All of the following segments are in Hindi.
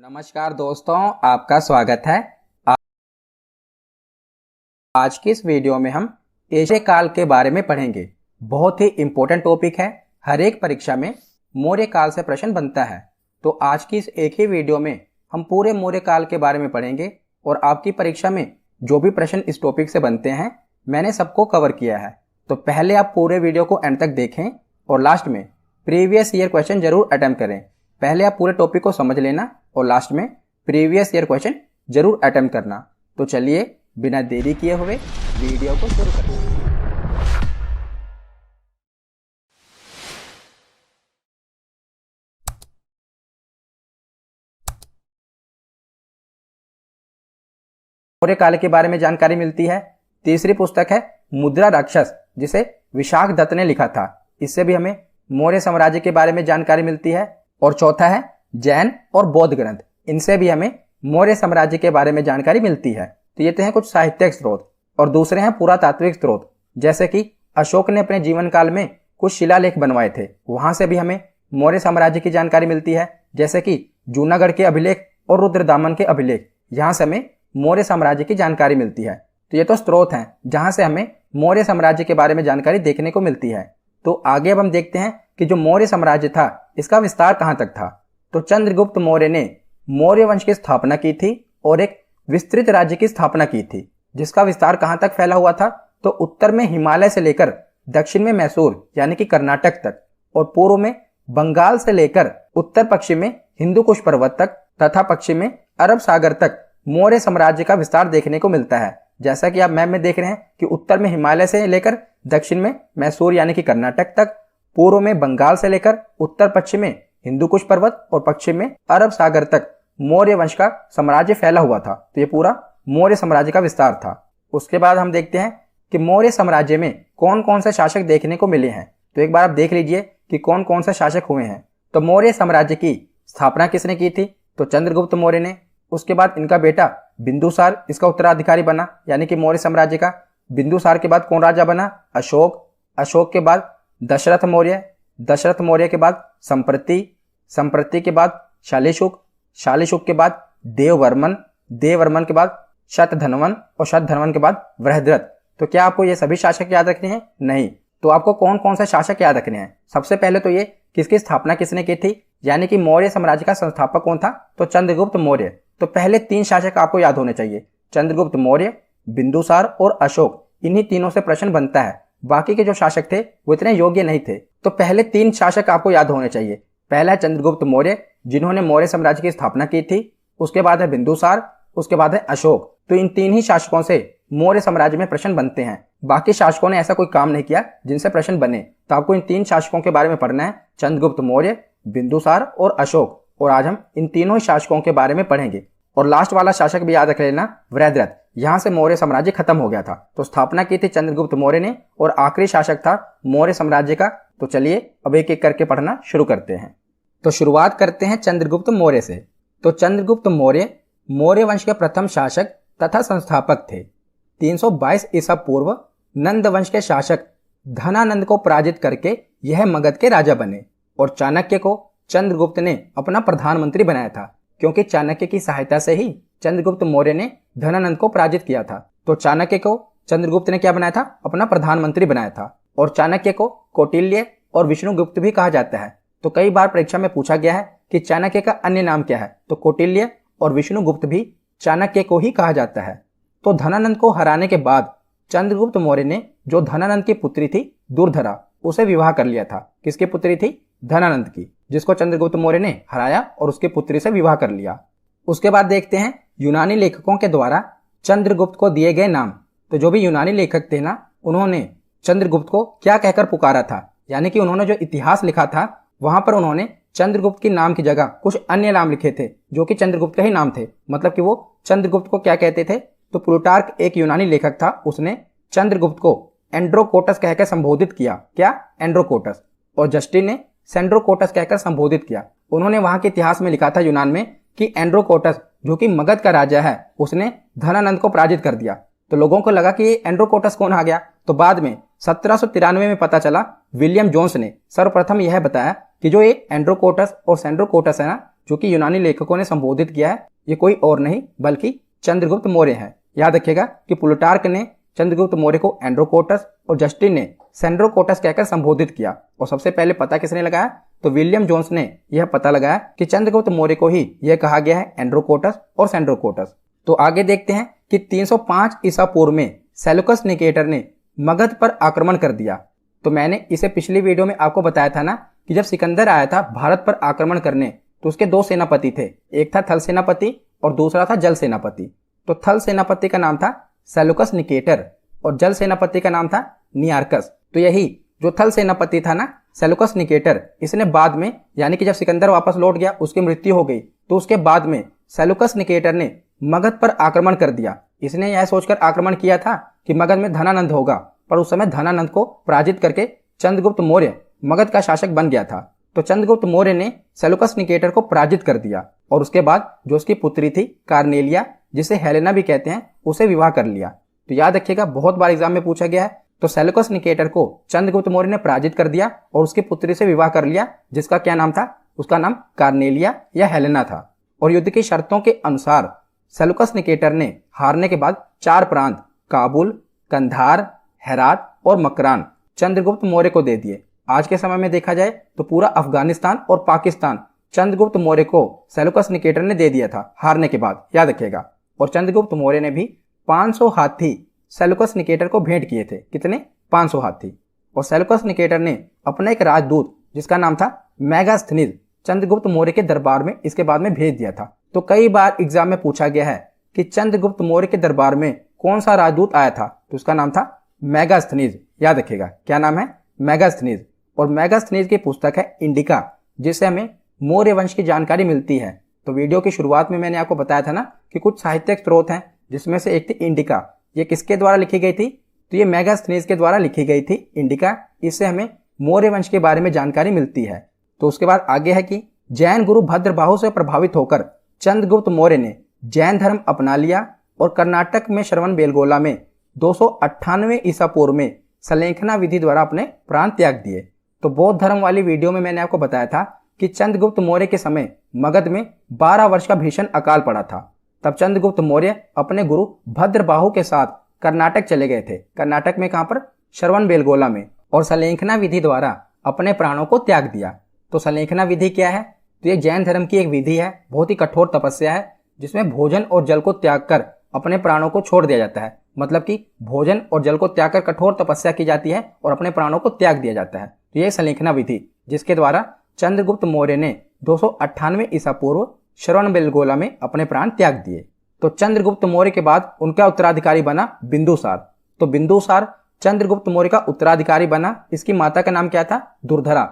नमस्कार दोस्तों, आपका स्वागत है। आज की इस वीडियो में हम एशिया काल के बारे में पढ़ेंगे। बहुत ही इम्पोर्टेंट टॉपिक है, हर एक परीक्षा में मौर्य काल से प्रश्न बनता है। तो आज की इस एक ही वीडियो में हम पूरे मौर्य काल के बारे में पढ़ेंगे और आपकी परीक्षा में जो भी प्रश्न इस टॉपिक से बनते हैं मैंने सबको कवर किया है। तो पहले आप पूरे वीडियो को एंड तक देखें और लास्ट में प्रीवियस ईयर क्वेश्चन जरूर अटेम्प्ट करें। पहले आप पूरे टॉपिक को समझ लेना और लास्ट में प्रीवियस ईयर क्वेश्चन जरूर अटेम्प्ट करना। तो चलिए बिना देरी किए हुए वीडियो को शुरू करते हैं। मौर्य काल के बारे में जानकारी मिलती है। तीसरी पुस्तक है मुद्रा राक्षस, जिसे विशाख दत्त ने लिखा था। इससे भी हमें मौर्य साम्राज्य के बारे में जानकारी मिलती है। और चौथा है जैन और बौद्ध ग्रंथ, इनसे भी हमें मौर्य साम्राज्य के बारे में जानकारी मिलती है। तो ये तो हैं कुछ साहित्यिक स्रोत और दूसरे हैं पुरातात्विक स्रोत, जैसे कि अशोक ने अपने जीवन काल में कुछ शिलालेख बनवाए थे, वहां से भी हमें मौर्य साम्राज्य की जानकारी मिलती है। जैसे कि जूनागढ़ के अभिलेख और रुद्रदामन के अभिलेख, यहाँ से हमें मौर्य साम्राज्य की जानकारी मिलती है। तो ये तो स्रोत हैं जहां से हमें मौर्य साम्राज्य के बारे में जानकारी देखने को मिलती है। तो आगे अब हम देखते हैं कि जो मौर्य साम्राज्य था इसका विस्तार कहां तक था। तो चंद्रगुप्त मौर्य ने मौर्य वंश की स्थापना की थी और एक विस्तृत राज्य की स्थापना की थी, जिसका विस्तार कहां तक फैला हुआ था। तो उत्तर में हिमालय से लेकर दक्षिण में मैसूर यानी कि कर्नाटक तक, और पूर्व में बंगाल से लेकर उत्तर पश्चिम में हिंदू कुश पर्वत तक तथा पश्चिम में अरब सागर तक मौर्य साम्राज्य का विस्तार देखने को मिलता है। जैसा कि आप मैप में देख रहे हैं कि उत्तर में हिमालय से लेकर दक्षिण में मैसूर यानी कि कर्नाटक तक, पूर्व में बंगाल से लेकर उत्तर पश्चिम में हिंदू कुश पर्वत और पश्चिम में अरब सागर तक मौर्य वंश का साम्राज्य फैला हुआ था। तो ये पूरा मौर्य साम्राज्य का विस्तार था। उसके बाद हम देखते हैं कि मौर्य साम्राज्य में कौन कौन से शासक देखने को मिले हैं। तो एक बार आप देख लीजिए कि कौन कौन से शासक हुए हैं। तो मौर्य साम्राज्य की स्थापना किसने की थी? तो चंद्रगुप्त मौर्य ने। उसके बाद इनका बेटा बिंदुसार इसका उत्तराधिकारी बना, यानी कि मौर्य साम्राज्य का। बिंदुसार के बाद कौन राजा बना? अशोक। अशोक के बाद दशरथ मौर्य। दशरथ मौर्य के बाद संप्रति। संप्रति के बाद शालिशुक। शालिशुक के बाद देववर्मन। देववर्मन के बाद शतधन्वन और शतधन्वन के बाद बृहद्रथ। तो क्या आपको ये सभी शासक याद रखने हैं? नहीं। तो आपको कौन कौन से शासक याद रखने हैं? सबसे पहले तो ये किसकी स्थापना किसने की थी, यानी कि मौर्य साम्राज्य का संस्थापक कौन था? तो चंद्रगुप्त मौर्य। तो पहले तीन शासक आपको याद होने चाहिए, चंद्रगुप्त मौर्य, बिंदुसार और अशोक। इन्हीं तीनों से प्रश्न बनता है। बाकी के जो शासक थे वो इतने योग्य नहीं थे। तो पहले तीन शासक आपको याद होने चाहिए। पहला है चंद्रगुप्त मौर्य, जिन्होंने मौर्य साम्राज्य की स्थापना की थी। उसके बाद है बिंदुसार, उसके बाद है अशोक। तो इन तीन ही शासकों से मौर्य साम्राज्य में प्रश्न बनते हैं। बाकी शासकों ने ऐसा कोई काम नहीं किया जिनसे प्रश्न बने। तो आपको इन तीन शासकों के बारे में पढ़ना है, चंद्रगुप्त मौर्य, बिंदुसार और अशोक। और आज हम इन तीनों ही शासकों के बारे में पढ़ेंगे। और लास्ट वाला शासक भी याद रख लेना, बृहद्रथ। यहां से मौर्य साम्राज्य खत्म हो गया था। तो स्थापना की थी चंद्रगुप्त मौर्य ने और आखिरी शासक था मौर्य साम्राज्य का। तो चलिए अब एक एक करके पढ़ना शुरू करते हैं। तो शुरुआत करते हैं चंद्रगुप्त मौर्य से। तो चंद्रगुप्त मौर्य मौर्य वंश के प्रथम शासक तथा संस्थापक थे। 322 ईसा पूर्व नंद वंश के शासक धनानंद को पराजित करके यह मगध के राजा बने और चाणक्य को चंद्रगुप्त ने अपना प्रधानमंत्री बनाया था, क्योंकि चाणक्य की सहायता से ही चंद्रगुप्त मौर्य ने धनानंद को पराजित किया था। तो चाणक्य को चंद्रगुप्त ने क्या बनाया था? अपना प्रधानमंत्री बनाया था। और चाणक्य को कौटिल्य और विष्णुगुप्त भी कहा जाता है। तो कई बार परीक्षा में पूछा गया है कि चाणक्य का अन्य नाम क्या है? तो कौटिल्य और विष्णुगुप्त भी चाणक्य को ही कहा जाता है। तो धनानंद को हराने के बाद चंद्रगुप्त मौर्य ने जो धनानंद की पुत्री थी दुर्धरा, उसे विवाह कर लिया था। किसकी पुत्री थी? धनानंद की, जिसको चंद्रगुप्त मौर्य ने हराया और उसकी पुत्री से विवाह कर लिया। उसके बाद देखते हैं यूनानी लेखकों के द्वारा चंद्रगुप्त को दिए गए नाम। तो जो भी यूनानी लेखक थे ना, उन्होंने चंद्रगुप्त को क्या कहकर पुकारा था, यानी कि उन्होंने जो इतिहास लिखा था वहां पर उन्होंने चंद्रगुप्त की नाम की जगह कुछ अन्य नाम लिखे थे जो कि चंद्रगुप्त के ही नाम थे। मतलब कि वो चंद्रगुप्त को क्या कहते थे? तो प्लूटार्क एक यूनानी लेखक था, उसने चंद्रगुप्त को एंड्रोकोटस कहकर संबोधित किया। क्या? एंड्रोकोटस। और जस्टिन ने सेंड्रोकोटस कहकर संबोधित किया। उन्होंने वहां के इतिहास में लिखा था यूनान में कि एंड्रोकोटस जो कि मगध का राजा है, उसने धनानंद को पराजित कर दिया। तो लोगों को लगा कि ये एंड्रोकोटस कौन आ गया। तो बाद में 1793 में पता चला, विलियम जोन्स ने सर्वप्रथम यह बताया कि जो ये एंड्रोकोटस और सेंड्रोकोटस है ना, जो कि यूनानी लेखकों ने संबोधित किया है, ये कोई और नहीं बल्कि चंद्रगुप्त मौर्य है। याद रखिएगा कि प्लूटार्क ने चंद्रगुप्त मौर्य को एंड्रोकोटस और जस्टिन ने सेंड्रोकोटस कहकर संबोधित किया। और सबसे पहले पता किसने लगाया? तो विलियम जोन्स ने यह पता लगाया कि चंद्रगुप्त मौर्य को ही यह कहा गया है एंड्रोकोटस और सेंड्रोकोटस। तो आगे देखते हैं कि 305 ईसा पूर्व में सेलुकस निकेटर ने मगध पर आक्रमण कर दिया। तो मैंने इसे पिछली वीडियो में आपको बताया था ना कि जब सिकंदर आया था भारत पर आक्रमण करने तो उसके दो सेनापति थे, एक था थल सेनापति और दूसरा था जल सेनापति। तो थल सेनापति का नाम था सेलुकस निकेटर और जल सेनापति का नाम था नियार्कस। तो यही जो थल सेनापति था ना सेलुकस निकेटर, इसने बाद में यानी कि जब सिकंदर वापस लौट गया, उसकी मृत्यु हो गई, तो उसके बाद में सेलुकस निकेटर ने मगध पर आक्रमण कर दिया। इसने यह सोचकर आक्रमण किया था कि मगध में धनानंद होगा, पर उस समय धनानंद को पराजित करके चंद्रगुप्त मौर्य मगध का शासक बन गया था। तो चंद्रगुप्त मौर्य ने सेलुकस निकेटर को पराजित कर दिया और उसके बाद जो उसकी पुत्री थी कार्नेलिया, जिसे हेलेना भी कहते हैं, उसे विवाह कर लिया। तो याद रखिएगा बहुत बार एग्जाम में पूछा गया है। तो सेलुकस निकेटर को चंद्रगुप्त मौर्य ने पराजित कर दिया और उसकी पुत्री से विवाह कर लिया, जिसका क्या नाम था? उसका नाम कार्नेलिया या हेलेना था। और युद्ध की शर्तों के अनुसार सेलुकस निकेटर ने हारने के बाद 4 प्रांत काबुल, कंधार, हेरात और मकरान चंद्रगुप्त मौर्य को दे दिए। आज के समय में देखा जाए तो पूरा अफगानिस्तान और पाकिस्तान चंद्रगुप्त मौर्य को सेलुकस निकेटर ने दे दिया था हारने के बाद, याद रखिएगा। और चंद्रगुप्त मौर्य ने भी 500 हाथी सेलुकस निकेटर को भेंट किए थे। कितने? 500 हाथी। और सेलुकस निकेटर ने अपना एक राजदूत जिसका नाम था मेगास्थनीज चंद्रगुप्त मौर्य के दरबार में इसके बाद में भेज दिया था। तो कई बार एग्जाम में पूछा गया है कि चंद्रगुप्त मौर्य के दरबार में कौन सा राजदूत आया था, तो उसका नाम था मेगास्थनीज। याद रखिएगा क्या नाम है? मेगास्थनीज। और मेगास्थनीज की पुस्तक है इंडिका, जिससे हमें मौर्य वंश की जानकारी मिलती है। तो वीडियो की शुरुआत में मैंने आपको बताया था ना कि कुछ साहित्यिक स्रोत हैं, जिसमें से एक थी इंडिका। ये किसके द्वारा लिखी गई थी? तो ये मेगास्थनीज के द्वारा लिखी गई थी इंडिका। इससे हमें मौर्य वंश के बारे में जानकारी मिलती है। तो उसके बाद आगे है कि जैन गुरु भद्रबाहु से प्रभावित होकर चंद्रगुप्त मौर्य ने जैन धर्म अपना लिया और कर्नाटक में श्रवणबेलगोला में 298 ईसा पूर्व में सलेखना विधि द्वारा अपने प्राण त्याग दिए। तो बौद्ध धर्म वाली वीडियो में मैंने आपको बताया था कि चंद्रगुप्त मौर्य के समय मगध में 12 वर्ष का भीषण अकाल पड़ा था। तब चंद्रगुप्त मौर्य अपने गुरु भद्रबाहु के साथ कर्नाटक चले गए थे। कर्नाटक में कहां पर? श्रवणबेलगोला में। और सलेखना विधि द्वारा अपने प्राणों को त्याग दिया। तो सलेखना विधि क्या है? तो ये जैन धर्म की एक विधि है, बहुत ही कठोर तपस्या है, जिसमें भोजन और जल को त्याग कर अपने प्राणों को छोड़ दिया जाता है। मतलब कि भोजन और जल को त्याग कर कठोर तपस्या की जाती है और अपने प्राणों को त्याग दिया जाता है। तो ये सलेखना विधि, जिसके द्वारा चंद्रगुप्त मौर्य ने 298 ईसा पूर्व श्रवणबेलगोला में अपने प्राण त्याग दिए। तो चंद्रगुप्त मौर्य के बाद उनका उत्तराधिकारी बना बिंदुसार। तो बिंदुसार चंद्रगुप्त मौर्य का उत्तराधिकारी बना। इसकी माता का नाम क्या था? दुर्धरा।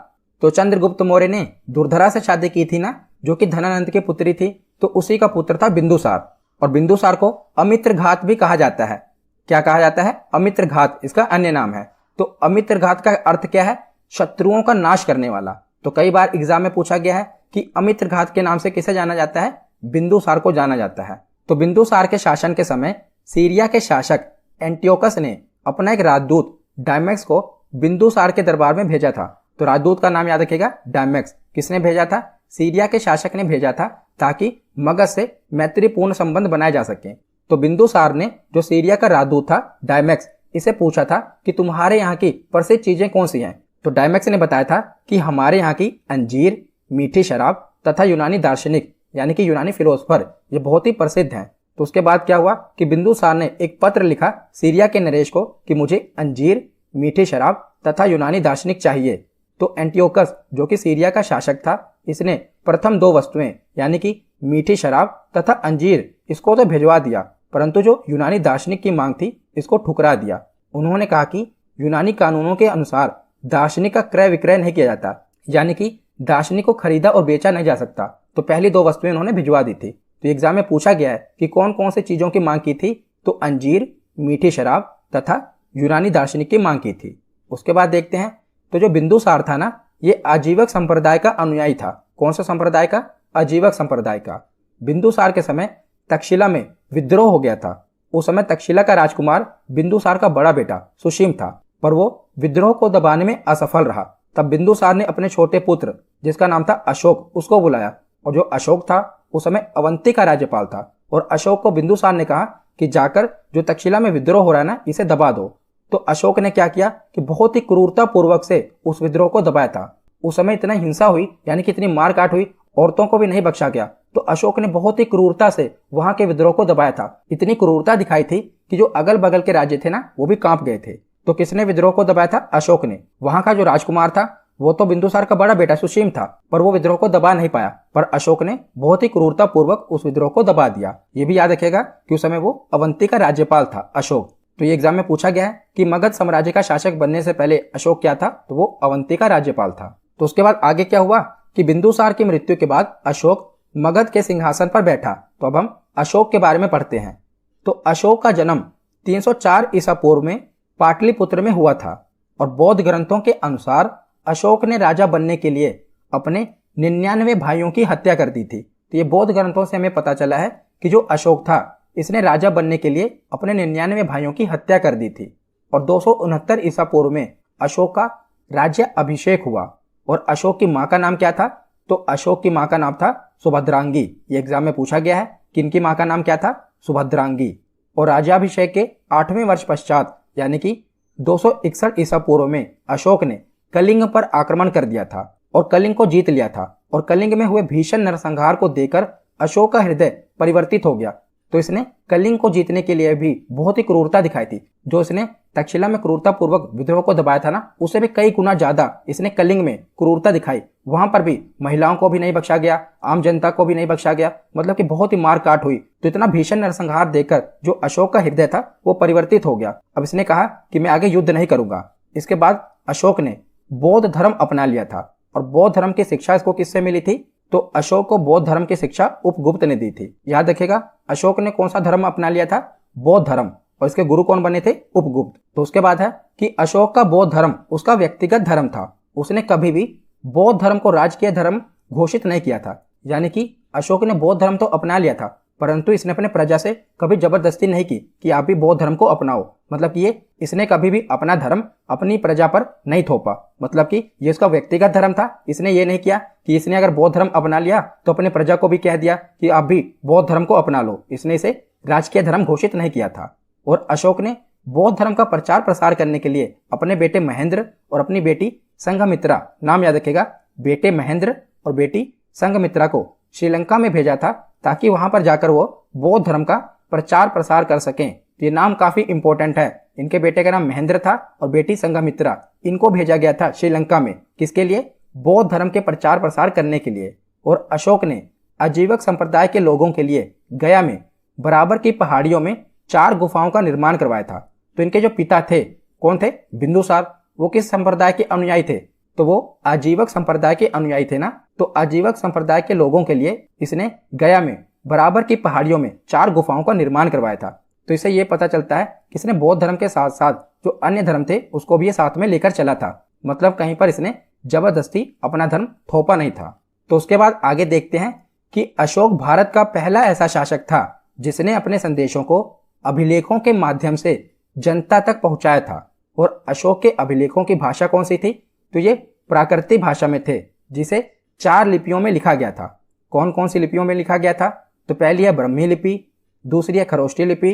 तो चंद्रगुप्त मौर्य ने दुर्धरा से शादी की थी ना, जो कि धनानंद की पुत्री थी, तो उसी का पुत्र था बिंदुसार। और बिंदुसार को अमित्रघात भी कहा जाता है। क्या कहा जाता है? अमित्रघात इसका अन्य नाम है। तो अमित्रघात का अर्थ क्या है? शत्रुओं का नाश करने वाला। तो कई बार एग्जाम में पूछा गया है कि अमित्रघात के नाम से किसे जाना जाता है? बिंदुसार को जाना जाता है। तो बिंदुसार के शासन के समय सीरिया के शासक एंटियोकस ने अपना एक राजदूत डायमेक्स को बिंदुसार के दरबार में भेजा था। तो राजदूत का नाम याद रखिएगा, डायमेक्स। किसने भेजा था? सीरिया के शासक ने भेजा था, ताकि मगध से मैत्रीपूर्ण संबंध बनाए जा सके। तो बिंदुसार ने जो सीरिया का राजदूत था डायमेक्स, इसे पूछा था कि तुम्हारे यहाँ की प्रसिद्ध चीजें कौन सी हैं। तो डायमेक्स ने बताया था कि हमारे यहाँ की अंजीर, मीठी शराब तथा यूनानी दार्शनिक यानी कि यूनानी फिलोसफर ये बहुत ही प्रसिद्ध हैं। तो उसके बाद क्या हुआ कि बिंदुसार ने एक पत्र लिखा सीरिया के नरेश को कि मुझे अंजीर, मीठी शराब तथा यूनानी दार्शनिक चाहिए। तो एंटियोकस जो कि सीरिया का शासक था, इसने प्रथम 2 वस्तुएं यानी कि मीठी शराब तथा अंजीर इसको तो भिजवा दिया, परंतु जो यूनानी दार्शनिक की मांग थी इसको ठुकरा दिया। उन्होंने कहा कि यूनानी कानूनों के अनुसार दार्शनिक का क्रय विक्रय नहीं किया जाता, यानी कि दार्शनिक को खरीदा और बेचा नहीं जा सकता। तो पहली 2 वस्तुएं उन्होंने भिजवा दी थी। तो एग्जाम में पूछा गया है कि कौन कौन से चीजों की मांग की थी? तो अंजीर, मीठी शराब तथा यूनानी दार्शनिक की मांग की थी। उसके बाद देखते हैं तो जो बिंदुसार था ना, ये आजीवक संप्रदाय का अनुयायी था। कौन सा संप्रदाय का? आजीवक संप्रदाय का। बिंदुसार के समय तक्षशिला में विद्रोह हो गया था। उस समय तक्षशिला का राजकुमार बिंदुसार का बड़ा बेटा सुशीम था, पर वो विद्रोह को दबाने में असफल रहा। तब बिंदुसार ने अपने छोटे पुत्र जिसका नाम था अशोक उसको बुलाया और जो अशोक था उस समय अवंती का राज्यपाल था। और अशोक को बिंदुसार ने कहा कि जाकर जो तक्षशिला में विद्रोह हो रहा है ना, इसे दबा दो। तो अशोक ने क्या किया कि बहुत ही क्रूरता पूर्वक से उस विद्रोह को दबाया था। उस समय इतना हिंसा हुई, यानी कि इतनी मार काट हुई, औरतों को भी नहीं बख्शा गया। तो अशोक ने बहुत ही क्रूरता से वहां के विद्रोह को दबाया था। इतनी क्रूरता दिखाई थी कि जो अगल बगल के राज्य थे ना, वो भी कांप गए थे। तो किसने विद्रोह को दबाया था? अशोक ने। वहां का जो राजकुमार था वो तो बिंदुसार का बड़ा बेटा सुसीम था, पर वो विद्रोह को दबा नहीं पाया। पर अशोक ने बहुत ही क्रूरता पूर्वक उस विद्रोह को दबा दिया। ये भी याद रखेगा कि उस समय वो अवंती का राज्यपाल था, अशोक। तो ये एग्जाम में पूछा गया है कि मगध साम्राज्य का शासक बनने से पहले अशोक क्या था? तो वो अवंती का राज्यपाल था। तो उसके बाद आगे क्या हुआ कि बिंदुसार की मृत्यु के बाद अशोक मगध के सिंहासन पर बैठा। तो अब हम अशोक के बारे में पढ़ते हैं। तो अशोक का जन्म 304 ईसा पूर्व में पाटलिपुत्र में हुआ था। और बौद्ध ग्रंथों के अनुसार अशोक ने राजा बनने के लिए अपने 99 भाइयों की हत्या कर दी थी। तो ये बौद्ध ग्रंथों से हमें पता चला है कि जो अशोक था इसने राजा बनने के लिए अपने 99 भाइयों की हत्या कर दी थी। और 269 ईसा पूर्व में अशोक का राज्य अभिषेक हुआ। और अशोक की माँ का नाम क्या था? तो अशोक की माँ का नाम था सुभद्रांगी। ये एग्जाम में पूछा गया है कि इनकी माँ का नाम क्या था? सुभद्रांगी। और राज्याभिषेक के 8वें वर्ष पश्चात यानी कि 261 ईसा पूर्व में अशोक ने कलिंग पर आक्रमण कर दिया था और कलिंग को जीत लिया था। और कलिंग में हुए भीषण नरसंहार को देखकर अशोक का हृदय परिवर्तित हो गया। तो इसने कलिंग को जीतने के लिए भी बहुत ही क्रूरता दिखाई थी। जो इसने तक्षशिला में क्रूरता पूर्वक विद्रोह को दबाया था ना, उससे भी कई गुना ज्यादा इसने कलिंग में क्रूरता दिखाई। वहां पर भी महिलाओं को भी नहीं बख्शा गया, आम जनता को भी नहीं बख्शा गया, मतलब कि बहुत ही मार काट हुई। तो इतना भीषण नरसंहार देखकर जो अशोक का हृदय था वो परिवर्तित हो गया। अब इसने कहा कि मैं आगे युद्ध नहीं करूंगा। इसके बाद अशोक ने बौद्ध धर्म अपना लिया था। और बौद्ध धर्म की शिक्षा इसको किससे मिली थी? तो अशोक को बौद्ध धर्म की शिक्षा उपगुप्त ने दी थी। याद रखेगा, अशोक ने कौन सा धर्म अपना लिया था? बौद्ध धर्म। और इसके गुरु कौन बने थे? उपगुप्त। तो उसके बाद है कि अशोक का बौद्ध धर्म उसका व्यक्तिगत धर्म था। उसने कभी भी बौद्ध धर्म को राजकीय धर्म घोषित नहीं किया था। यानी कि अशोक ने बौद्ध धर्म तो अपना लिया था, परंतु इसने अपने प्रजा से कभी जबरदस्ती नहीं की कि आप भी बौद्ध धर्म को अपनाओ। मतलब कि ये इसने कभी भी अपना धर्म अपनी प्रजा पर नहीं थोपा। मतलब कि ये इसका व्यक्तिगत धर्म था। इसने ये नहीं किया कि इसने अगर बौद्ध धर्म अपना लिया तो अपने प्रजा को भी कह दिया कि आप भी बौद्ध धर्म को अपना लो। इसने इसे राजकीय धर्म घोषित नहीं किया था। और अशोक ने बौद्ध धर्म का प्रचार प्रसार करने के लिए अपने बेटे महेंद्र और अपनी बेटी संघमित्रा, नाम याद रखेगा, बेटे महेंद्र और बेटी संघमित्रा को श्रीलंका में भेजा था ताकि वहां पर जाकर वो बौद्ध धर्म का प्रचार प्रसार कर सकें। ये नाम काफी इंपॉर्टेंट है। इनके बेटे का नाम महेंद्र था और बेटी संघमित्रा। इनको भेजा गया था श्रीलंका में। किसके लिए? बौद्ध धर्म के प्रचार प्रसार करने के लिए। और अशोक ने आजीवक संप्रदाय के लोगों के लिए गया में बराबर की पहाड़ियों में 4 गुफाओं का निर्माण करवाया था। तो इनके जो पिता थे, कौन थे? बिंदुसार। वो किस संप्रदाय के अनुयायी थे? तो वो आजीवक संप्रदाय के अनुयायी थे ना। तो आजीवक संप्रदाय के लोगों के लिए इसने गया में बराबर की पहाड़ियों में 4 गुफाओं का निर्माण करवाया था। तो इससे ये पता चलता है कि इसने बौद्ध धर्म के साथ साथ जो अन्य धर्म थे उसको भी ये साथ में लेकर चला था। मतलब कहीं पर इसने जबरदस्ती अपना धर्म थोपा नहीं था। तो उसके बाद आगे देखते हैं कि अशोक भारत का पहला ऐसा शासक था जिसने अपने संदेशों को अभिलेखों के माध्यम से जनता तक पहुंचाया था। और अशोक के अभिलेखों की भाषा कौन सी थी? तो ये प्राकृतिक भाषा में थे, जिसे 4 लिपियों में लिखा गया था। कौन कौन सी लिपियों में लिखा गया था? तो पहली है ब्रह्मी लिपि, दूसरी है खरोष्टी लिपि,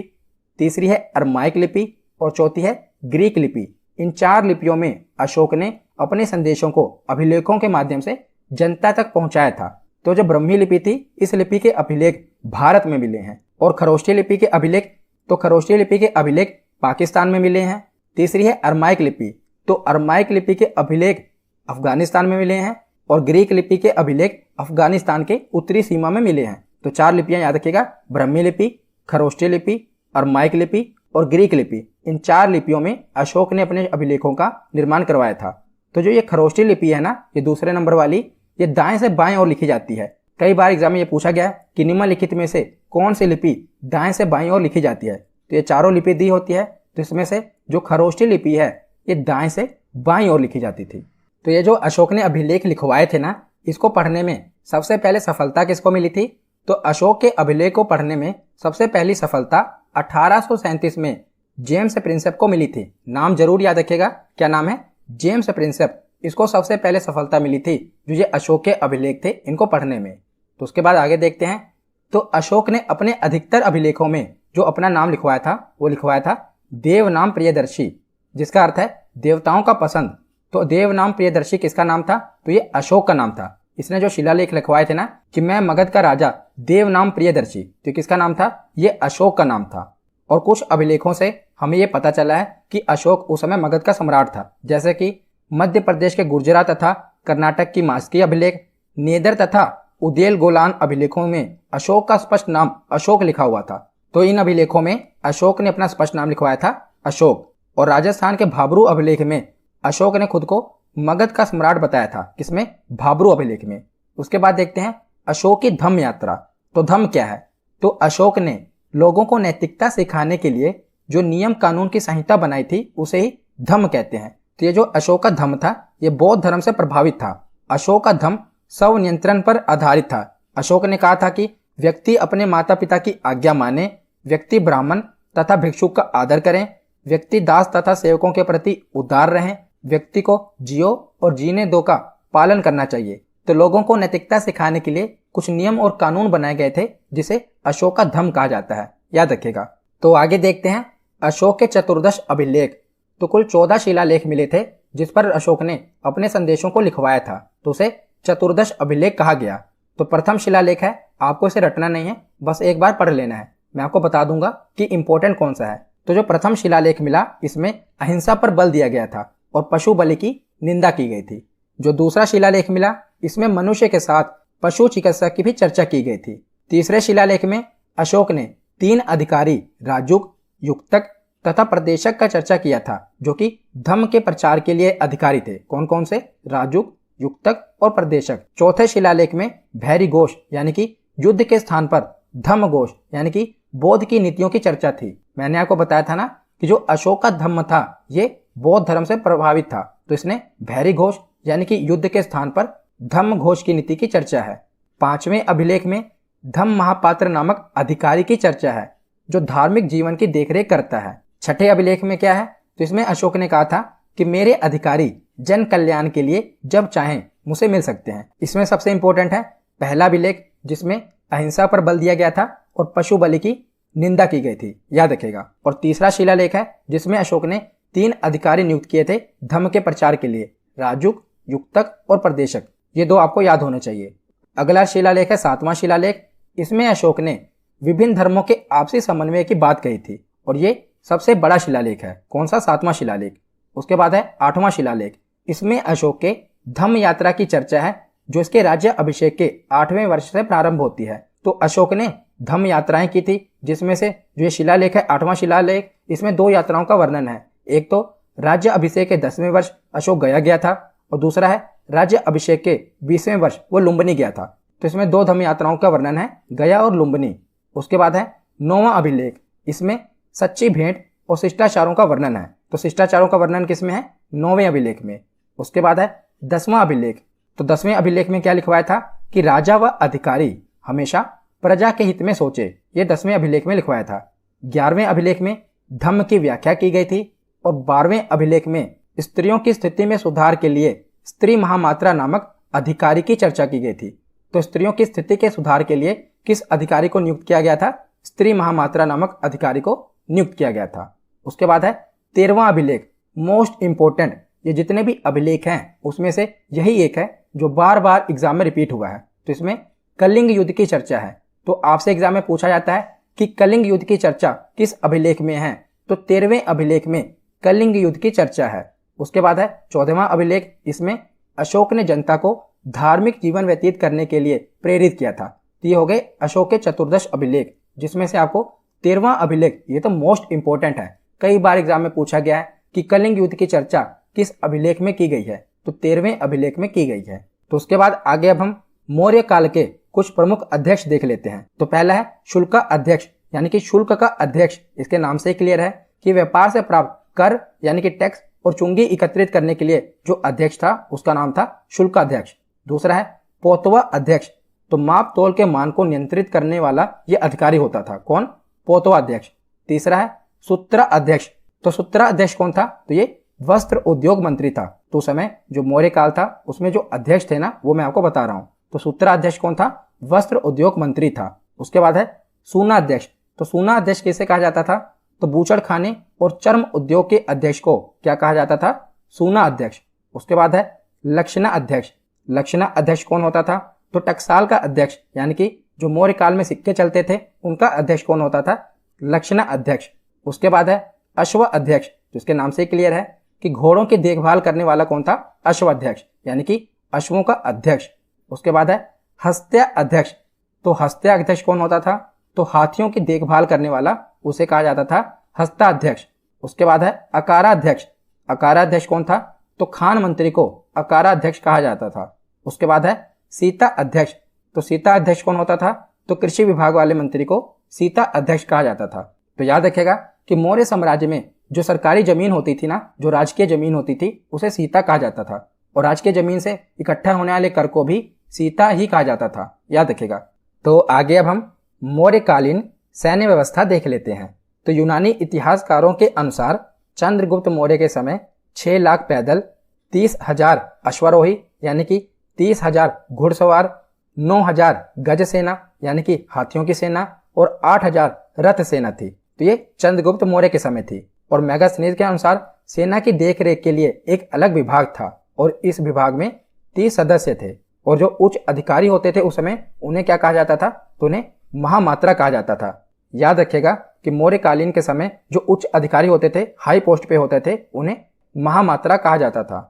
तीसरी है अरमाइक लिपि और चौथी है ग्रीक लिपि। इन 4 लिपियों में अशोक ने अपने संदेशों को अभिलेखों के माध्यम से जनता तक पहुंचाया था। तो जो ब्रह्मी लिपि थी, इस लिपि के अभिलेख भारत में मिले हैं। और खरोष्टी लिपि के अभिलेख, तो खरोष्टी लिपि के अभिलेख पाकिस्तान में मिले हैं। तीसरी है अरमाइक लिपि, तो अरमाइक लिपि के अभिलेख अफगानिस्तान में मिले हैं। और ग्रीक लिपि के अभिलेख अफगानिस्तान के उत्तरी सीमा में मिले हैं। तो 4 लिपियां याद रखिएगा, ब्रह्मी लिपि, खरोष्टी लिपि, अरमाइक लिपि और ग्रीक लिपि। इन 4 लिपियों में अशोक ने अपने अभिलेखों का निर्माण करवाया था। तो जो ये खरोष्टी लिपि है ना, ये दूसरे नंबर वाली, ये दाएं से बाएं ओर लिखी जाती है। कई बार एग्जाम में ये पूछा गया है कि निम्नलिखित में से कौन सी लिपि दाएं से बाएं ओर लिखी जाती है। तो ये चारों लिपि दी होती है। तो इसमें से जो खरोष्टी लिपि है ये दाएं से बाईं ओर लिखी जाती थी। तो ये जो अशोक ने अभिलेख लिखवाए थे ना, इसको पढ़ने में सबसे पहले सफलता किसको मिली थी? तो अशोक के अभिलेख को पढ़ने में सबसे पहली सफलता 1837 में जेम्स प्रिंसेप को मिली थी। नाम जरूर याद रखिएगा, क्या नाम है? James Prinsep. इसको सबसे पहले सफलता मिली थी जो ये अशोक के अभिलेख थे इनको पढ़ने में। तो उसके बाद आगे देखते हैं। तो अशोक ने अपने अधिकतर अभिलेखों में जो अपना नाम लिखवाया था वो लिखवाया था देव नाम प्रियदर्शी, जिसका अर्थ है देवताओं का पसंद। तो देव नाम प्रियदर्शी किसका नाम था? तो ये अशोक का नाम था। इसने जो शिलालेख लिखवाए थे ना कि मैं मगध का राजा देव नाम प्रियदर्शी, तो किसका नाम था? ये अशोक का नाम था। और कुछ अभिलेखों से हमें ये पता चला है कि अशोक उस समय मगध का सम्राट था, जैसे कि मध्य प्रदेश के गुर्जरा तथा कर्नाटक की मास्की अभिलेख, नेदर तथा उदेल गोलान अभिलेखों में अशोक का स्पष्ट नाम अशोक लिखा हुआ था। तो इन अभिलेखों में अशोक ने अपना स्पष्ट नाम लिखवाया था अशोक। और राजस्थान के भाबरू अभिलेख में अशोक ने खुद को मगध का सम्राट बताया था। किसमें? भाबरू अभिलेख में। उसके बाद देखते हैं अशोक की धम्म यात्रा। तो धम्म क्या है? तो अशोक ने लोगों को नैतिकता सिखाने के लिए जो नियम कानून की संहिता बनाई थी उसे ही धम्म कहते हैं। तो ये जो अशोक का धम्म था ये बौद्ध धर्म से प्रभावित था। अशोक का धम्म स्व नियंत्रण पर आधारित था। अशोक ने कहा था कि व्यक्ति अपने माता पिता की आज्ञा माने, व्यक्ति ब्राह्मण तथा भिक्षुक का आदर करें, व्यक्ति दास तथा सेवकों के प्रति उदार रहें, व्यक्ति को जियो और जीने दो का पालन करना चाहिए। तो लोगों को नैतिकता सिखाने के लिए कुछ नियम और कानून बनाए गए थे जिसे अशोक का धम्म कहा जाता है, याद रखिएगा। तो आगे देखते हैं अशोक के चतुर्दश अभिलेख। तो कुल 14 शिलालेख मिले थे जिस पर अशोक ने अपने संदेशों को लिखवाया था, तो उसे चतुर्दश अभिलेख कहा गया। तो प्रथम शिलालेख है, आपको इसे रटना नहीं है, बस एक बार पढ़ लेना है। मैं आपको बता दूंगा कि इंपॉर्टेंट कौन सा है। तो जो प्रथम शिलालेख मिला इसमें अहिंसा पर बल दिया गया था और पशु बलि की निंदा की गई थी। जो दूसरा शिलालेख मिला इसमें मनुष्य के साथ पशु चिकित्सा की भी चर्चा की गई थी। तीसरे शिलालेख में अशोक ने 3 अधिकारी राजुक, युक्तक तथा प्रदेशक का चर्चा किया था जो कि धम्म के प्रचार के लिए अधिकारी थे। कौन कौन से? राजुक, युक्तक और प्रदेशक। चौथे शिलालेख में भैरी घोष यानी कि युद्ध के स्थान पर धम्म घोष यानी कि बौद्ध की नीतियों की चर्चा थी। मैंने आपको बताया था ना कि जो अशोक का धम्म था ये बौद्ध धर्म से प्रभावित था, तो इसने भैरी घोष यानी कि युद्ध के स्थान पर धम्म घोष की नीति की चर्चा है। 5वें अभिलेख में धम्म महापात्र नामक अधिकारी की चर्चा है जो धार्मिक जीवन की देखरेख करता है। 6ठे अभिलेख में क्या है? तो इसमें अशोक ने कहा था कि मेरे अधिकारी जन कल्याण के लिए जब चाहें मुझसे मिल सकते हैं। इसमें सबसे इंपॉर्टेंट है पहला अभिलेख जिसमें अहिंसा पर बल दिया गया था और पशु बलि की निंदा की गई थी, याद रखेगा। और तीसरा शिलालेख है जिसमें अशोक ने 3 अधिकारी नियुक्त किए थे धम्म के प्रचार के लिए, राजुक, युक्तक और प्रदेशक। ये 2 आपको याद होने चाहिए। अगला शिलालेख है 7वां शिलालेख। इसमें अशोक ने विभिन्न धर्मों के आपसी समन्वय की बात कही थी और ये सबसे बड़ा शिलालेख है। कौन सा? 7वां शिलालेख। उसके बाद है 8वां शिलालेख। इसमें अशोक के धम्म यात्रा की चर्चा है जो इसके राज्य अभिषेक के 8वें वर्ष से प्रारंभ होती है। तो अशोक ने धम्म यात्राएं की थी जिसमें से जो ये शिलालेख है 8वां शिलालेख, इसमें 2 यात्राओं का वर्णन है। एक तो राज्य अभिषेक के 10वें वर्ष अशोक गया गया था और दूसरा है राज्य अभिषेक के 20वें वर्ष वो लुम्बिनी गया था। तो इसमें 2 धम्म यात्राओं का वर्णन है, गया और लुम्बिनी। उसके बाद है 9वां अभिलेख। इसमें सच्ची भेंट और शिष्टाचारों का वर्णन है। तो शिष्टाचारों का वर्णन किसमें है? 9वें अभिलेख में। उसके बाद है 10वां अभिलेख। तो 10वें अभिलेख में क्या लिखवाया था कि राजा व अधिकारी हमेशा प्रजा के हित में सोचे, ये 10वें अभिलेख में लिखवाया था। 11वें अभिलेख में धम्म की व्याख्या की गई थी और 12वें अभिलेख में स्त्रियों की स्थिति में सुधार के लिए स्त्री महामात्रा नामक अधिकारी की चर्चा की गई थी। तो स्त्रियों की स्थिति के सुधार के लिए किस अधिकारी को नियुक्त किया गया था? स्त्री महामात्रा नामक अधिकारी को नियुक्त किया गया था। उसके बाद है 13वां अभिलेख, मोस्ट इंपोर्टेंट। ये जितने भी अभिलेख हैं उसमें से यही एक है जो बार बार एग्जाम में रिपीट हुआ है। तो इसमें कलिंग युद्ध की चर्चा है। तो आपसे एग्जाम में पूछा जाता है कि कलिंग युद्ध की चर्चा किस अभिलेख में है? तो 13वें अभिलेख में कलिंग युद्ध की चर्चा है। उसके बाद है 14वां अभिलेख। इसमें अशोक ने जनता को धार्मिक जीवन व्यतीत करने के लिए प्रेरित किया था। तो ये हो गए अशोक के चतुर्दश अभिलेख, जिसमें से आपको 13वां अभिलेख, ये तो मोस्ट इंपोर्टेंट है, कई बार एग्जाम में पूछा गया है कि कलिंग युद्ध की चर्चा किस अभिलेख में की गई है? तो 13वें अभिलेख में की गई है। तो उसके बाद आगे अब हम मौर्य काल के कुछ प्रमुख अध्यक्ष देख लेते हैं। तो पहला है शुल्क अध्यक्ष, यानी कि शुल्क का अध्यक्ष। इसके नाम से क्लियर है कि व्यापार से प्राप्त कर यानी कि टैक्स और चुंगी एकत्रित करने के लिए जो अध्यक्ष था उसका नाम था शुल्क अध्यक्ष। दूसरा है पोतवा अध्यक्ष। तो माप तोल के मान को नियंत्रित करने वाला यह अधिकारी होता था। कौन? पोतवा अध्यक्ष। तीसरा है सूत्र अध्यक्ष। तो सूत्र अध्यक्ष कौन था? तो ये वस्त्र उद्योग मंत्री था। तो उस समय जो मौर्य काल था उसमें जो अध्यक्ष थे ना वो मैं आपको बता रहा हूं। तो सूत्र अध्यक्ष कौन था? वस्त्र उद्योग मंत्री था। उसके बाद है सूना अध्यक्ष। तो सूना अध्यक्ष किसे कहा जाता था? तो बूचड़ खाने और चर्म उद्योग के अध्यक्ष को क्या कहा जाता था? सूना अध्यक्ष। उसके बाद है लक्षणा अध्यक्ष। लक्षणा अध्यक्ष कौन होता था? तो टकसाल का अध्यक्ष, यानी कि जो मौर्य काल में सिक्के चलते थे उनका अध्यक्ष कौन होता था? लक्षणा अध्यक्ष। उसके बाद है अश्व अध्यक्ष, जिसके नाम से ही क्लियर है कि घोड़ों की देखभाल करने वाला कौन था? अश्व अध्यक्ष, यानी कि अश्वों का अध्यक्ष। उसके बाद है हस्त्य अध्यक्ष। तो हस्त्य अध्यक्ष कौन होता था? तो हाथियों की देखभाल करने वाला, उसे कहा जाता था हस्ताध्यक्ष। उसके बाद है अकाराध्यक्ष। अकाराध्यक्ष कौन था? तो खान मंत्री को अकाराध्यक्ष कहा जाता था। उसके बाद है सीता अध्यक्ष। तो सीता अध्यक्ष कौन होता था? तो कृषि विभाग वाले मंत्री को सीता अध्यक्ष कहा जाता था। तो याद रखेगा कि मौर्य साम्राज्य में जो सरकारी जमीन होती थी ना, जो राजकीय जमीन होती थी, उसे सीता कहा जाता था। और राजकीय जमीन से इकट्ठा होने वाले कर को भी सीता ही कहा जाता था, याद रखेगा। तो आगे अब हम मौर्यकालीन सैन्य व्यवस्था देख लेते हैं। तो यूनानी इतिहासकारों के अनुसार चंद्रगुप्त मौर्य के समय 6 लाख पैदल, 30,000 अश्वारोही यानी कि 30,000 घुड़सवार, 9,000 गज सेना यानी कि हाथियों की सेना और 8,000 रथ सेना थी। तो ये चंद्रगुप्त मौर्य के समय थी। और मैगास्थनीज के अनुसार सेना की देखरेख के लिए एक अलग विभाग था और इस विभाग में 30 सदस्य थे। और जो उच्च अधिकारी होते थे उस समय, उन्हें क्या कहा जाता था? तो उन्हें महामात्रा कहा जाता था। याद रखिएगा कि मौर्यकालीन के समय जो उच्च अधिकारी होते थे, हाई पोस्ट पे होते थे, उन्हें महामात्रा कहा जाता था।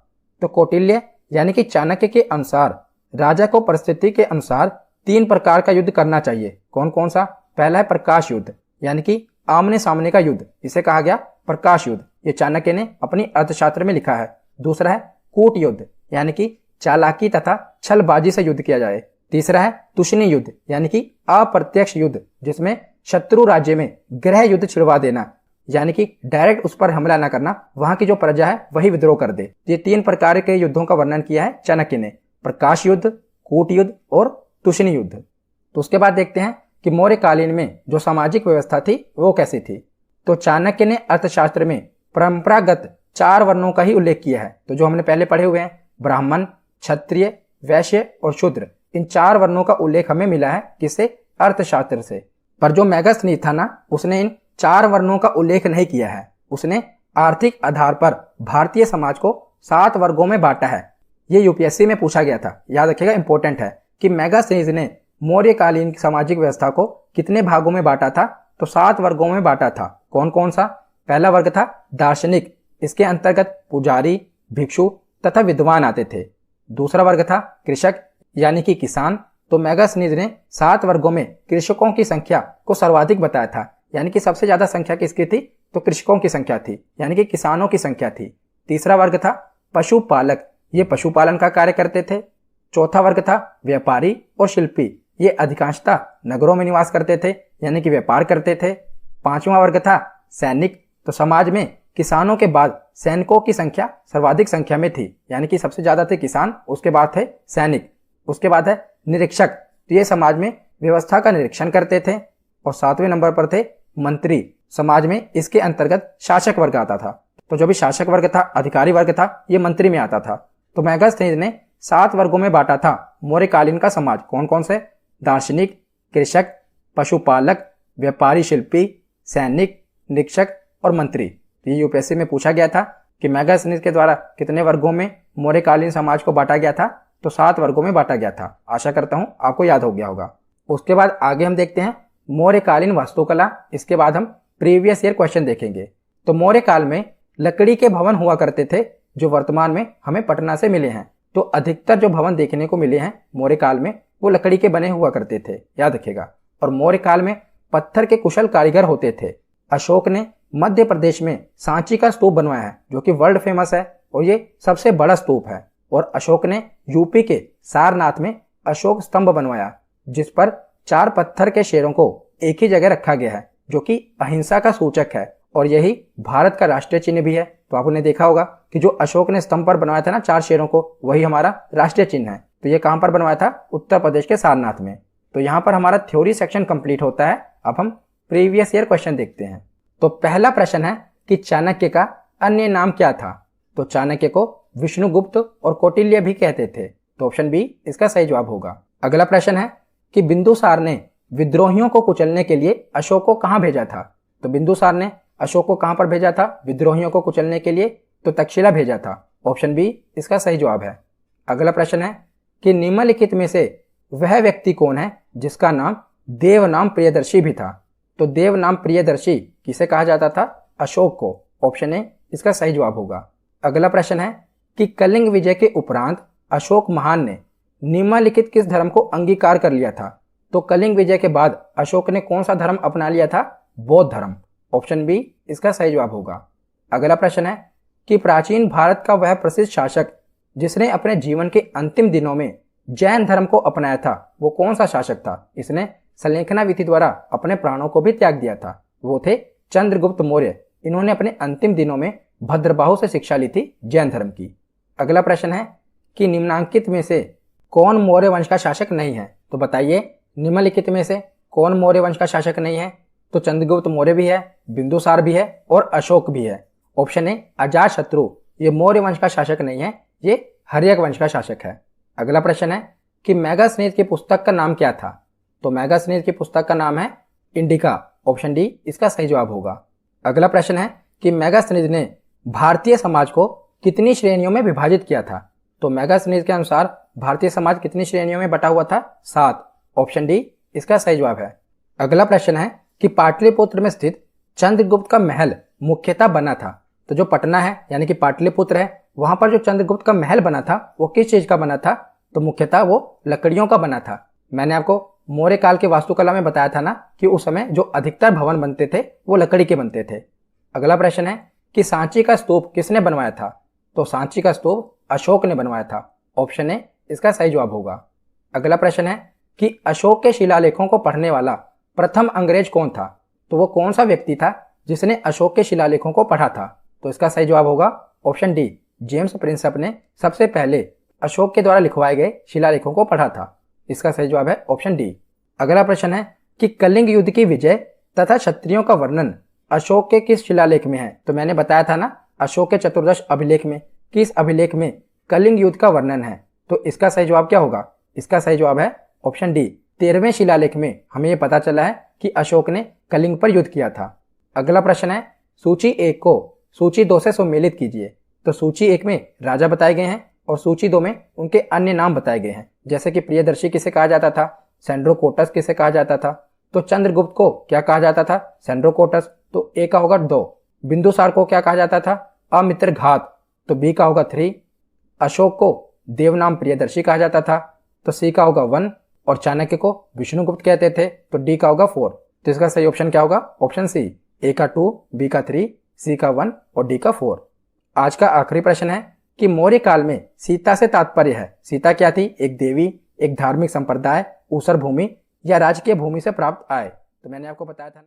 तो कौटिल्य यानी कि चाणक्य के अनुसार राजा को परिस्थिति के अनुसार 3 प्रकार का युद्ध करना चाहिए। कौन कौन सा? पहला है प्रकाश युद्ध, यानी कि आमने सामने का युद्ध, इसे कहा गया प्रकाश युद्ध। ये चाणक्य ने अपनी अर्थशास्त्र में लिखा है। दूसरा है कूट युद्ध, यानी कि चालाकी तथा छलबाजी से युद्ध किया जाए। तीसरा है तुष्णी युद्ध, यानी कि अप्रत्यक्ष युद्ध, जिसमें शत्रु राज्य में गृह युद्ध छिड़वा देना, यानी कि डायरेक्ट उस पर हमला न करना, वहां की जो प्रजा है वही विद्रोह कर दे। ये 3 प्रकार के युद्धों का वर्णन किया है चाणक्य ने, प्रकाश युद्ध, कूट युद्ध और तुष्णी युद्ध। तो उसके बाद देखते हैं कि मौर्यकालीन में जो सामाजिक व्यवस्था थी वो कैसी थी। तो चाणक्य ने अर्थशास्त्र में परंपरागत 4 वर्णों का ही उल्लेख किया है। तो जो हमने पहले पढ़े हुए हैं, ब्राह्मण, क्षत्रिय, वैश्य और शूद्र, इन 4 वर्णों का उल्लेख हमें मिला है किससे? अर्थशास्त्र से। पर जो मैगास्थनीज था ना, उसने इन 4 वर्णों का उल्लेख नहीं किया है। उसने आर्थिक आधार पर भारतीय समाज को 7 वर्गों में बांटा है। ये यूपीएससी में पूछा गया था, याद रखिएगा, इंपॉर्टेंट है कि मैगास्थनीज ने मौर्यकालीन सामाजिक व्यवस्था को कितने भागों में बांटा था? तो 7 वर्गों में बांटा था। कौन कौन सा? पहला वर्ग था दार्शनिक, इसके अंतर्गत पुजारी, भिक्षु तथा विद्वान आते थे। दूसरा वर्ग था कृषक, यानी कि किसान। तो मैगास्थनीज ने 7 वर्गों में कृषकों की संख्या को सर्वाधिक बताया था, यानी कि सबसे ज्यादा संख्या किसकी थी? तो कृषकों की संख्या थी, यानी कि किसानों की संख्या थी। तीसरा वर्ग था पशुपालक, ये पशुपालन का कार्य करते थे। चौथा वर्ग था व्यापारी और शिल्पी, ये अधिकांशतः नगरों में निवास करते थे, यानी कि व्यापार करते थे। पांचवा वर्ग था सैनिक, तो समाज में किसानों के बाद सैनिकों की संख्या सर्वाधिक संख्या में थी, यानी कि सबसे ज्यादा थे किसान, उसके बाद थे सैनिक। उसके बाद है निरीक्षक, तो ये समाज में व्यवस्था का निरीक्षण करते थे। और 7वें नंबर पर थे मंत्री, समाज में इसके अंतर्गत शासक वर्ग आता था। तो जो भी शासक वर्ग था, अधिकारी वर्ग था, ये मंत्री में आता था। तो मैगास्थनीज ने 7 वर्गों में बांटा था मौर्यकालीन का समाज। कौन कौन से? दार्शनिक, कृषक, पशुपालक, व्यापारी, शिल्पी, सैनिक, निरीक्षक और मंत्री। ये यूपीएससी में पूछा गया था कि मैगास्थनीज के द्वारा कितने वर्गों में मौर्यकालीन समाज को बांटा गया था? तो 7 वर्गों में बांटा गया था। आशा करता हूं आपको याद हो गया होगा। उसके बाद आगे हम देखते हैं मौर्यकालीन वास्तुकला। इसके बाद हम प्रीवियस ईयर क्वेश्चन देखेंगे। तो मौर्य काल में लकड़ी के भवन हुआ करते थे, जो वर्तमान में हमें पटना से मिले हैं। तो अधिकतर जो भवन देखने को मिले हैं मौर्य काल में, वो लकड़ी के बने हुआ करते थे, याद रखिएगा। और मौर्य काल में पत्थर के कुशल कारीगर होते थे। अशोक ने मध्य प्रदेश में सांची का स्तूप बनवाया है, जो कि वर्ल्ड फेमस है और ये सबसे बड़ा स्तूप है। और अशोक ने यूपी के सारनाथ में अशोक स्तंभ बनवाया, जिस पर 4 पत्थर के शेरों को एक ही जगह रखा गया है, जो कि अहिंसा का सूचक है और यही भारत का राष्ट्रीय चिन्ह भी है। तो आपने देखा होगा कि जो अशोक ने स्तंभ पर बनवाया था ना 4 शेरों को, वही हमारा राष्ट्रीय चिन्ह है। तो ये कहां पर बनवाया था? उत्तर प्रदेश के सारनाथ में। तो यहां पर हमारा थ्योरी सेक्शन कंप्लीट होता है। अब हम प्रीवियस ईयर क्वेश्चन देखते हैं। तो पहला प्रश्न है कि चाणक्य का अन्य नाम क्या था? तो चाणक्य को विष्णुगुप्त और कौटिल्य भी कहते थे। तो ऑप्शन बी इसका सही जवाब होगा। अगला प्रश्न है कि बिंदुसार ने विद्रोहियों को कुचलने के लिए अशोक को कहां भेजा था? तो बिंदुसार ने अशोक को कहां पर भेजा था विद्रोहियों को कुचलने के लिए? तो तक्षशिला भेजा था। ऑप्शन बी इसका सही जवाब है। अगला प्रश्न है कि निम्नलिखित में से वह व्यक्ति कौन है जिसका नाम देवनाम प्रियदर्शी भी था? तो देवनाम प्रियदर्शी किसे कहा जाता था? अशोक को। ऑप्शन ए इसका सही जवाब होगा। अगला प्रश्न है कि कलिंग विजय के उपरांत अशोक महान ने निम्नलिखित किस धर्म को अंगीकार कर लिया था? तो कलिंग विजय के बाद अशोक ने कौन सा धर्म अपना लिया था? बौद्ध धर्म। ऑप्शन बी इसका सही जवाब होगा। अगला प्रश्न है कि प्राचीन भारत का वह प्रसिद्ध शासक जिसने अपने जीवन के अंतिम दिनों में जैन धर्म को अपनाया था वो कौन सा शासक था? इसने संलेखना विधि द्वारा अपने प्राणों को भी त्याग दिया था। वो थे चंद्रगुप्त मौर्य। इन्होंने अपने अंतिम दिनों में भद्रबाहु से शिक्षा ली थी जैन धर्म की। अगला प्रश्न है कि निम्नांकित में से कौन मौर्य वंश का शासक नहीं है? तो बताइए निम्नलिखित में से कौन मौर्य वंश का शासक नहीं है? तो चंद्रगुप्त मौर्य भी है, बिंदुसार भी है और अशोक भी है। ऑप्शन ए अजातशत्रु ये मौर्य वंश का शासक नहीं है, ये हर्यक वंश का शासक है। अगला प्रश्न है कि मेगास्थनीज की पुस्तक का नाम क्या था? तो मेगास्थनीज की पुस्तक का नाम है इंडिका। ऑप्शन डी इसका सही जवाब होगा। अगला प्रश्न है कि मेगास्थनीज ने भारतीय समाज को कितनी श्रेणियों में विभाजित किया था? तो मेगास्थनीज के अनुसार भारतीय समाज कितनी श्रेणियों में बटा हुआ था? 7। ऑप्शन डी इसका सही जवाब है। अगला प्रश्न है कि पाटलिपुत्र में स्थित चंद्रगुप्त का महल मुख्यतः बना था। तो जो पटना है यानी कि पाटलिपुत्र है, वहां पर जो चंद्रगुप्त का महल बना था वो किस चीज का बना था? तो मुख्यतः वो लकड़ियों का बना था। मैंने आपको मौर्य काल के वास्तुकला में बताया था ना कि उस समय जो अधिकतर भवन बनते थे वो लकड़ी के बनते थे। अगला प्रश्न है कि सांची का स्तूप किसने बनवाया था? तो सांची का स्तूप अशोक ने बनवाया था। ऑप्शन ए इसका सही जवाब होगा। अगला प्रश्न है कि अशोक के शिलालेखों को पढ़ने वाला प्रथम अंग्रेज कौन था? तो वो कौन सा व्यक्ति था जिसने अशोक के शिलालेखों को पढ़ा था? तो इसका सही जवाब होगा ऑप्शन डी जेम्स प्रिंसप ने सबसे पहले अशोक के द्वारा लिखवाए गए शिलालेखों को पढ़ा था। इसका सही जवाब है ऑप्शन डी। अगला प्रश्न है कि कलिंग युद्ध की विजय तथा क्षत्रियों का वर्णन अशोक के किस शिलालेख में है? तो मैंने बताया था ना अशोक के चतुर्दश अभिलेख में। किस अभिलेख में कलिंग युद्ध का वर्णन है? तो इसका सही जवाब क्या होगा? इसका सही जवाब है ऑप्शन डी 13वें शिलालेख में हमें यह पता चला है कि अशोक ने कलिंग पर युद्ध किया था। अगला प्रश्न है सूची 1 को सूची 2 से सम्मिलित कीजिए। तो सूची 1 में राजा बताए गए हैं और सूची 2 में उनके अन्य नाम बताए गए हैं, जैसे कि प्रियदर्शी किसे कहा जाता था? सेंड्रोकोटस किसे कहा जाता था? तो चंद्रगुप्त को क्या कहा जाता था? सेंड्रोकोटस। तो ए का होगा 2। बिंदुसार को क्या कहा जाता था? अमित्रघात। तो बी का होगा 3। अशोक को देवनाम प्रियदर्शी कहा जाता था। तो सी का होगा 1 और चाणक्य को विष्णुगुप्त कहते थे। तो डी का होगा 4। तो इसका सही ऑप्शन क्या होगा? Option C. ए का 2, बी का 3, सी का 1 और डी का 4। आज का आखिरी प्रश्न है कि मौर्य काल में सीता से तात्पर्य है। सीता क्या थी? एक देवी, एक धार्मिक संप्रदाय, ऊसर भूमि या राजकीय भूमि से प्राप्त आय। तो मैंने आपको बताया था